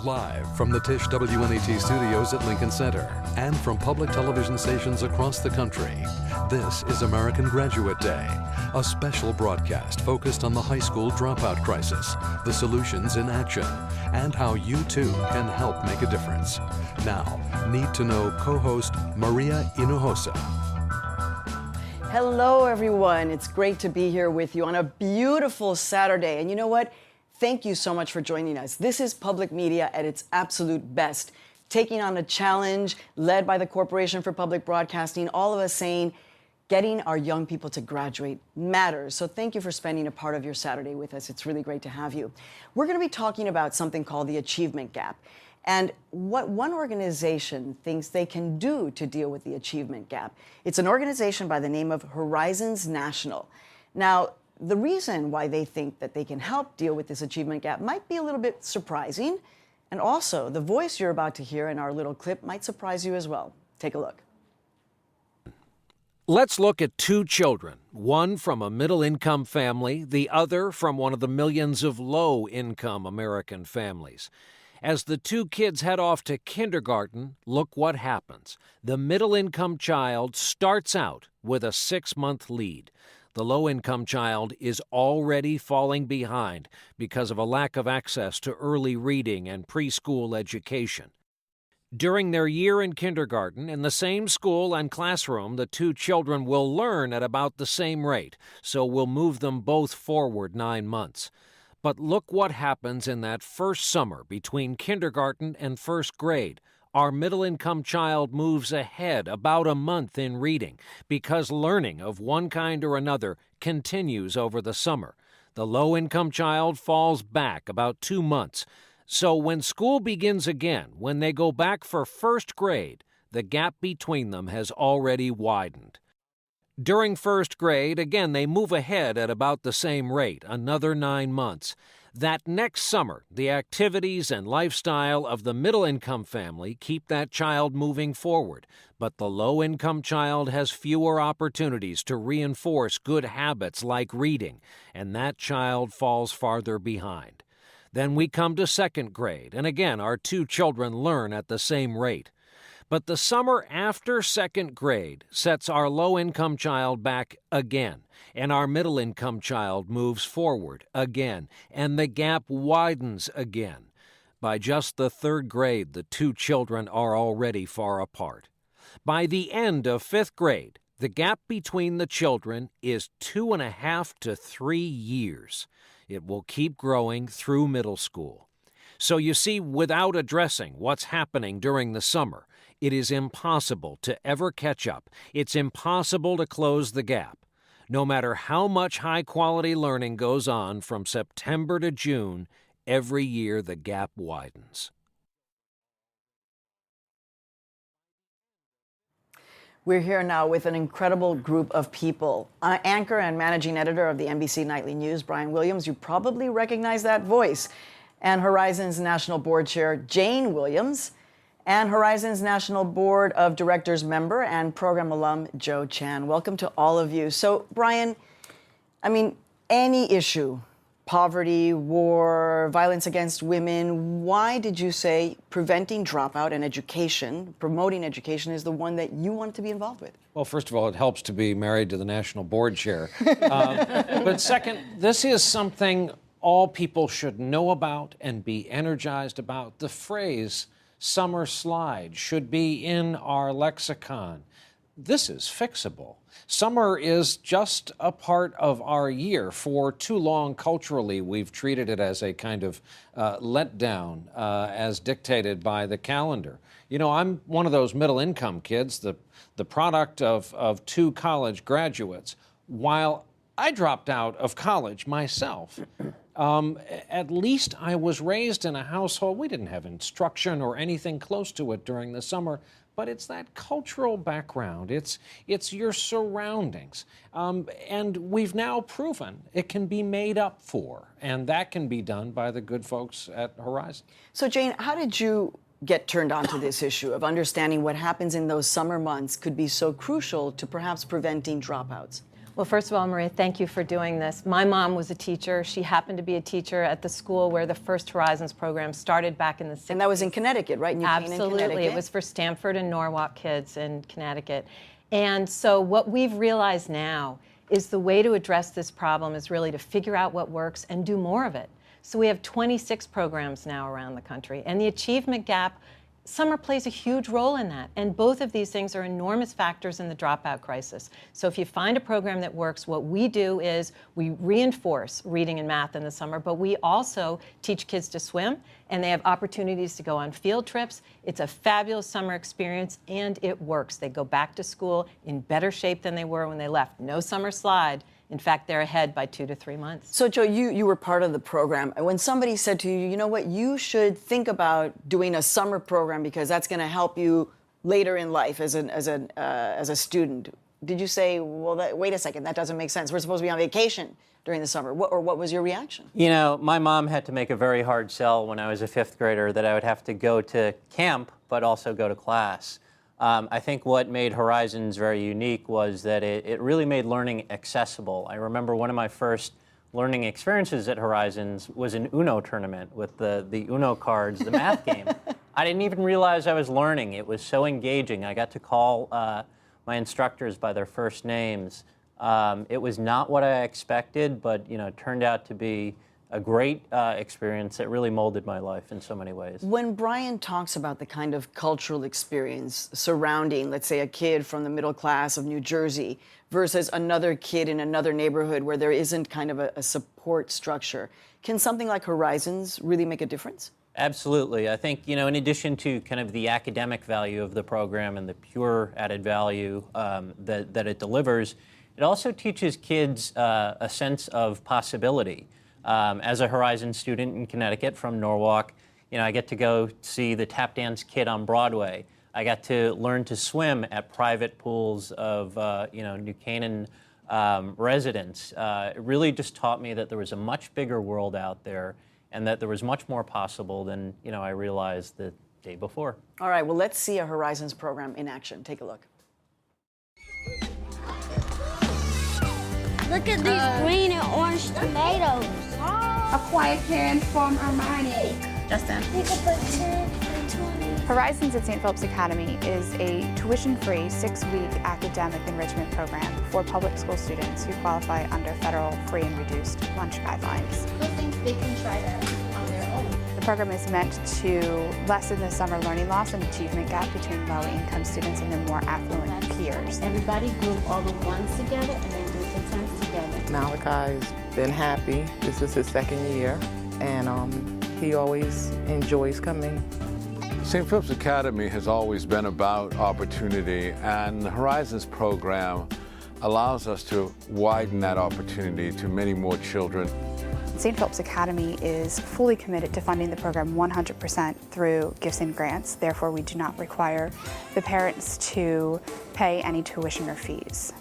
Live from the Tisch WNET studios at Lincoln Center and from public television stations across the country, this is American Graduate Day, a special broadcast focused on the high school dropout crisis, the solutions in action, and how you too can help make a difference. Now, Need to Know co-host Maria Hinojosa. Hello, everyone. It's great to be here with you on a beautiful Saturday. And you know what? Thank you so much for joining us. This is public media at its absolute best, taking on a challenge led by the Corporation for Public Broadcasting, all of us saying getting our young people to graduate matters. So thank you for spending a part of your Saturday with us. It's really great to have you. We're going to be talking about something called the achievement gap and what one organization thinks they can do to deal with the achievement gap. It's an organization by the name of Horizons National. Now, the reason why they think that they can help deal with this achievement gap might be a little bit surprising. And also, the voice you're about to hear in our little clip might surprise you as well. Take a look. Let's look at two children, one from a middle-income family, the other from one of the millions of low-income American families. As the two kids head off to kindergarten, look what happens. The middle-income child starts out with a 6-month lead. The low-income child is already falling behind because of a lack of access to early reading and preschool education. During their year in kindergarten, in the same school and classroom, the two children will learn at about the same rate, so we'll move them both forward 9 months. But look what happens in that first summer between kindergarten and first grade. Our middle-income child moves ahead about a month in reading because learning of one kind or another continues over the summer. The low-income child falls back about 2 months. So when school begins again, when they go back for first grade, the gap between them has already widened. During first grade, again, they move ahead at about the same rate, another 9 months. That next summer, the activities and lifestyle of the middle-income family keep that child moving forward, but the low-income child has fewer opportunities to reinforce good habits like reading, and that child falls farther behind. Then we come to second grade, and again, our two children learn at the same rate. But the summer after second grade sets our low-income child back again, and our middle-income child moves forward again, and the gap widens again. By just the third grade, the two children are already far apart. By the end of fifth grade, the gap between the children is 2.5 to 3 years. It will keep growing through middle school. So you see, without addressing what's happening during the summer, it is impossible to ever catch up. It's impossible to close the gap. No matter how much high-quality learning goes on from September to June, every year the gap widens. We're here now with an incredible group of people. Anchor and managing editor of the NBC Nightly News, Brian Williams. You probably recognize that voice. And Horizons National Board Chair, Jane Williams. And Horizons National Board of Directors member and program alum, Joe Chan. Welcome to all of you. So, Brian, I mean, any issue, poverty, war, violence against women, why did you say preventing dropout and education, promoting education, is the one that you want to be involved with? Well, first of all, it helps to be married to the National Board Chair. But second, this is something all people should know about and be energized about. The phrase summer slide should be in our lexicon. This is fixable. Summer is just a part of our year. For too long, culturally, we've treated it as a kind of letdown, as dictated by the calendar. You know, I'm one of those middle-income kids, the product of two college graduates. While I dropped out of college myself, at least I was raised in a household. We didn't have instruction or anything close to it during the summer, but it's that cultural background. It's your surroundings. And we've now proven it can be made up for, and that can be done by the good folks at Horizon. So, Jane, how did you get turned on to this issue of understanding what happens in those summer months could be so crucial to perhaps preventing dropouts? Well, first of all, Maria, thank you for doing this. My mom was a teacher. She happened to be a teacher at the school where the first Horizons program started back in the 60s. And that was in Connecticut, right? In New Canaan, Absolutely. Connecticut. It was for Stanford and Norwalk kids in Connecticut. And so what we've realized now is the way to address this problem is really to figure out what works and do more of it. So we have 26 programs now around the country. And the achievement gap, summer plays a huge role in that. And both of these things are enormous factors in the dropout crisis. So if you find a program that works, what we do is we reinforce reading and math in the summer, but we also teach kids to swim, and they have opportunities to go on field trips. It's a fabulous summer experience, and it works. They go back to school in better shape than they were when they left. No summer slide. In fact, they're ahead by 2 to 3 months. So, Joe, you were part of the program. When somebody said to you, you know what, you should think about doing a summer program because that's going to help you later in life as a student, did you say, well, wait a second, that doesn't make sense. We're supposed to be on vacation during the summer. What was your reaction? You know, my mom had to make a very hard sell when I was a 5th grader that I would have to go to camp but also go to class. I think what made Horizons very unique was that it really made learning accessible. I remember one of my first learning experiences at Horizons was an Uno tournament with the Uno cards, the math game. I didn't even realize I was learning. It was so engaging. I got to call my instructors by their first names. It was not what I expected, but it turned out to be a great experience that really molded my life in so many ways. When Brian talks about the kind of cultural experience surrounding, let's say, a kid from the middle class of New Jersey versus another kid in another neighborhood where there isn't kind of a support structure, can something like Horizons really make a difference? Absolutely. I think, in addition to kind of the academic value of the program and the pure added value that it delivers, it also teaches kids a sense of possibility. As a Horizons student in Connecticut from Norwalk, I get to go see the tap dance kid on Broadway. I got to learn to swim at private pools of, New Canaan residents. It really just taught me that there was a much bigger world out there and that there was much more possible than, I realized the day before. All right, well, let's see a Horizons program in action. Take a look. Look at these green and orange tomatoes. A quiet parent from Armani. Justin. Horizons at St. Philip's Academy is a tuition-free 6-week academic enrichment program for public school students who qualify under federal free and reduced lunch guidelines. Who thinks they can try that on their own? The program is meant to lessen the summer learning loss and achievement gap between low-income students and their more affluent peers. Everybody group all the ones together and then do the tens together. Malachi's been happy. This is his 2nd year, and he always enjoys coming. St. Philip's Academy has always been about opportunity, and the Horizons program allows us to widen that opportunity to many more children. St. Philip's Academy is fully committed to funding the program 100% through gifts and grants. Therefore, we do not require the parents to pay any tuition or fees.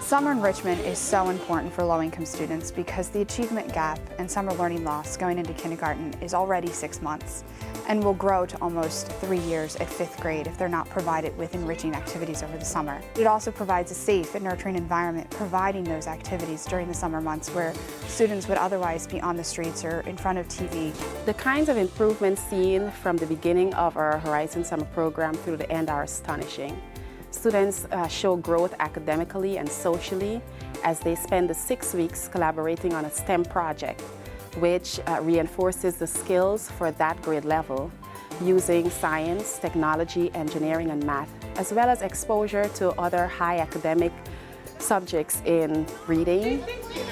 Summer enrichment is so important for low-income students because the achievement gap and summer learning loss going into kindergarten is already 6 months and will grow to almost 3 years at 5th grade if they're not provided with enriching activities over the summer. It also provides a safe and nurturing environment providing those activities during the summer months where students would otherwise be on the streets or in front of TV. The kinds of improvements seen from the beginning of our Horizons Summer program through the end are astonishing. Students show growth academically and socially as they spend the 6 weeks collaborating on a STEM project, which reinforces the skills for that grade level using science, technology, engineering, and math, as well as exposure to other high academic subjects in reading,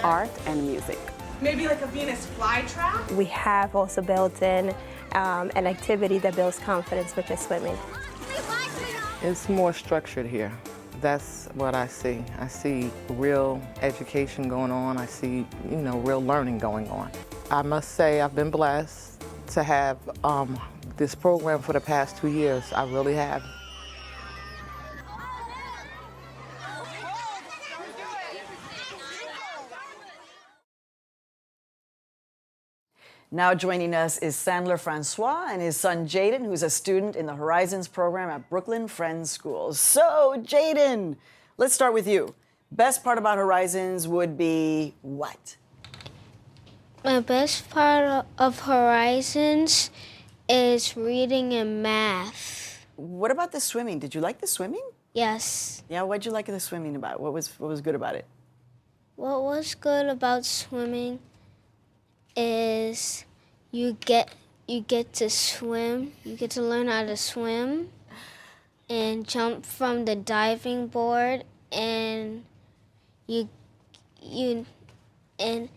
art, and music. Maybe like a Venus flytrap? We have also built in an activity that builds confidence, which is swimming. It's more structured here. That's what I see. I see real education going on. I see, real learning going on. I must say I've been blessed to have this program for the past 2 years. I really have. Now joining us is Sandler Francois and his son Jaden, who's a student in the Horizons program at Brooklyn Friends Schools. So, Jaden, let's start with you. Best part about Horizons would be what? My best part of Horizons is reading and math. What about the swimming? Did you like the swimming? Yes. Yeah, what'd you like the swimming about? What was good about it? What was good about swimming is you get to swim. You get to learn how to swim and jump from the diving board, and and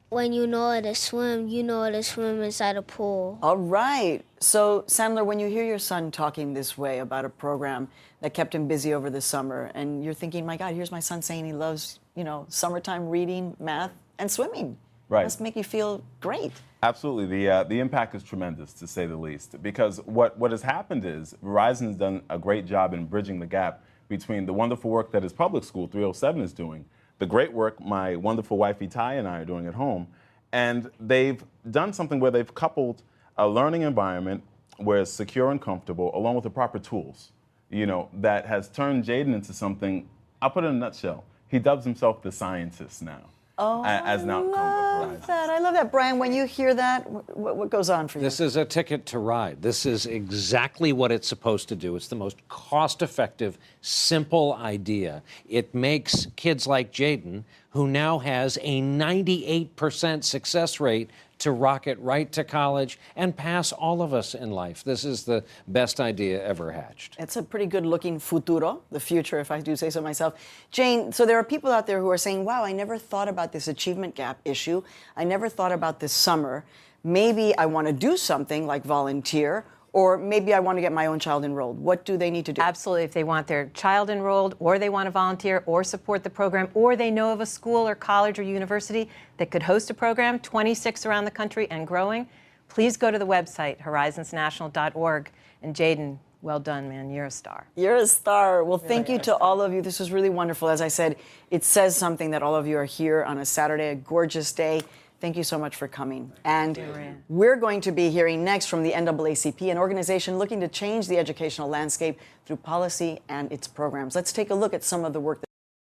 when you know how to swim, you know how to swim inside a pool. All right. So, Sandler, when you hear your son talking this way about a program that kept him busy over the summer, and you're thinking, my God, here's my son saying he loves, summertime reading, math, and swimming. Right. Must make you feel great. Absolutely. The impact is tremendous, to say the least, because what has happened is Verizon has done a great job in bridging the gap between the wonderful work that his public school, 307, is doing, the great work my wonderful wife, Ty, and I are doing at home, and they've done something where they've coupled a learning environment where it's secure and comfortable, along with the proper tools, that has turned Jaden into something, I'll put it in a nutshell, he dubs himself the scientist now. Oh, as an outcome of Horizons. I love that. Brian, when you hear that, what goes on for you? This is a ticket to ride. This is exactly what it's supposed to do. It's the most cost-effective, simple idea. It makes kids like Jaden, who now has a 98% success rate, to rocket right to college and pass all of us in life. This is the best idea ever hatched. It's a pretty good-looking futuro, the future, if I do say so myself. Jane, so there are people out there who are saying, wow, I never thought about this achievement gap issue. I never thought about this summer. Maybe I want to do something like volunteer, or maybe I want to get my own child enrolled. What do they need to do? Absolutely. If they want their child enrolled, or they want to volunteer or support the program, or they know of a school or college or university that could host a program, 26 around the country and growing, please go to the website, horizonsnational.org. And Jaden, well done, man. You're a star. You're a star. Well, thank you to all of you. This was really wonderful. As I said, it says something that all of you are here on a Saturday, a gorgeous day. Thank you so much for coming. And we're going to be hearing next from the NAACP, an organization looking to change the educational landscape through policy and its programs. Let's take a look at some of the work that